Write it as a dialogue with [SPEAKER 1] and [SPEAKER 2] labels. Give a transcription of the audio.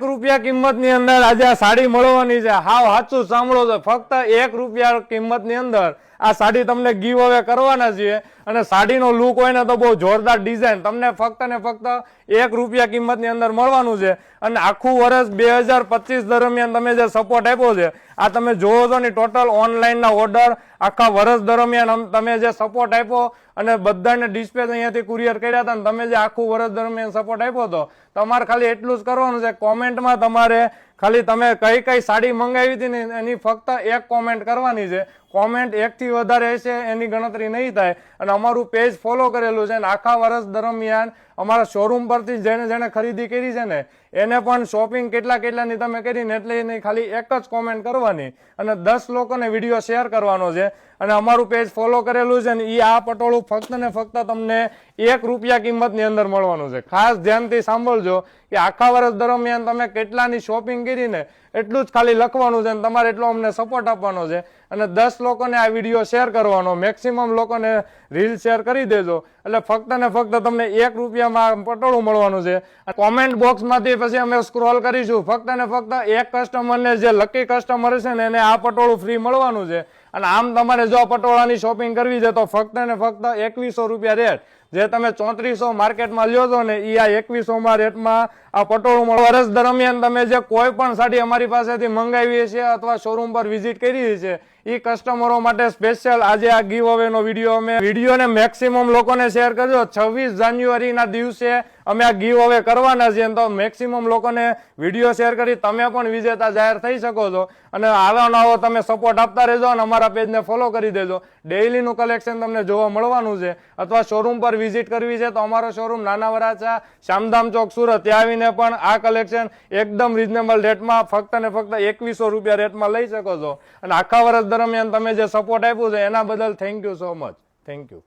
[SPEAKER 1] રૂપિયા કિંમતની અંદર આજે આ સાડી મળવાની છે. હાવ સાચું સાંભળો છો, ફક્ત 1 રૂપિયા કિંમતની અંદર આ સાડી તમને ગીવ અવે કરવાના છીએ. અને સાડીનો લુક હોય ને તો બહુ જોરદાર ડિઝાઇન તમને ફક્ત ને ફક્ત 1 રૂપિયા કિંમતની અંદર મળવાનું છે. અને આખું વર્ષ 2025 દરમિયાન તમે જે સપોર્ટ આપ્યો છે, આ તમે જોવો છો ને ટોટલ ઓનલાઈનના ઓર્ડર આખા વર્ષ દરમિયાન તમે જે સપોર્ટ આપ્યો અને બધાને ડિસ્પેચ અહીંયાથી કુરિયર કર્યા હતા, તમે જે આખું વર્ષ દરમિયાન સપોર્ટ આપ્યો હતો, તમારે ખાલી એટલું જ કરવાનું છે. કોમેન્ટમાં તમારે ખાલી તમે કઈ કઈ સાડી મંગાવી હતી ને એની ફક્ત 1 કોમેન્ટ કરવાની છે. કોમેન્ટ 1 થી વધારે હશે એની ગણતરી નહીં થાય. અને અમારું પેજ ફોલો કરેલું છે અને આખા વર્ષ દરમિયાન અમારા શોરૂમ પરથી જેને ખરીદી કરી છે ને એને પણ શોપિંગ કેટલાની તમે કરીને એટલે એની ખાલી 1 જ કોમેન્ટ કરવાની અને 10 લોકોને વિડીયો શેર કરવાનો છે. અને અમારું પેજ ફોલો કરેલું છે ને એ આ પટોળું ફક્ત ને ફક્ત તમને 1 રૂપિયા કિંમતની અંદર મળવાનું છે. ખાસ ધ્યાનથી સાંભળજો કે આખા વર્ષ દરમિયાન તમે કેટલાની શોપિંગ કરીને એટલું જ ખાલી લખવાનું છે અને તમારે એટલો અમને સપોર્ટ આપવાનો છે. અને 10 લોકોને આ વિડીયો શેર કરવાનો, મેક્સિમમ લોકોને રીલ શેર કરી દેજો એટલે ફક્ત ને ફક્ત તમને 1 રૂપિયામાં પટોળું મળવાનું છે. કોમેન્ટ બોક્સમાંથી પછી અમે સ્ક્રોલ કરીશું, ફક્ત ને ફક્ત 1 કસ્ટમરને જે લકી કસ્ટમર છે ને એને આ પટોળું ફ્રી મળવાનું છે. અને આમ તમારે જો પટોળાની શોપિંગ કરવી છે તો ફક્ત ને ફક્ત 2100 રૂપિયા રેટ, જે તમે 3400 માર્કેટમાં લ્યો છો ને એ આ 2100 રેટમાં આ પટોળું મળે. વર્ષ દરમિયાન તમે જે કોઈ પણ સાડી અમારી પાસેથી મંગાવી છે અથવા શોરૂમ પર વિઝિટ કરી છે એ કસ્ટમરો માટે સ્પેશિયલ આજે આ ગીવ અવે નો વિડીયોને મેક્સિમમ લોકોને શેર કરજો. 26 જાન્યુઆરીના દિવસે અમે આ ગીવ અવે કરવાના છીએ તો મેક્સિમમ લોકોને વિડીયો શેર કરી તમે પણ વિજેતા જાહેર થઈ શકો છો. અને આવો તમે સપોર્ટ આપતા રહેજો અને અમારા પેજને ફોલો કરી દેજો. ડેઇલીનું કલેક્શન તમને જોવા મળવાનું છે. અથવા શોરૂમ પર વિઝિટ કરવી છે તો અમારો શોરૂમ નાના વરાછા શામધામ ચોક સુરત, ત્યાં આવીને પણ આ કલેક્શન એકદમ રીઝનેબલ રેટમાં ફક્ત ને ફક્ત 2100 રૂપિયા રેટમાં લઈ શકો છો. અને આખા વર્ષ દરમિયાન તમે જે સપોર્ટ આપ્યું છે એના બદલ thank you so much. Thank you.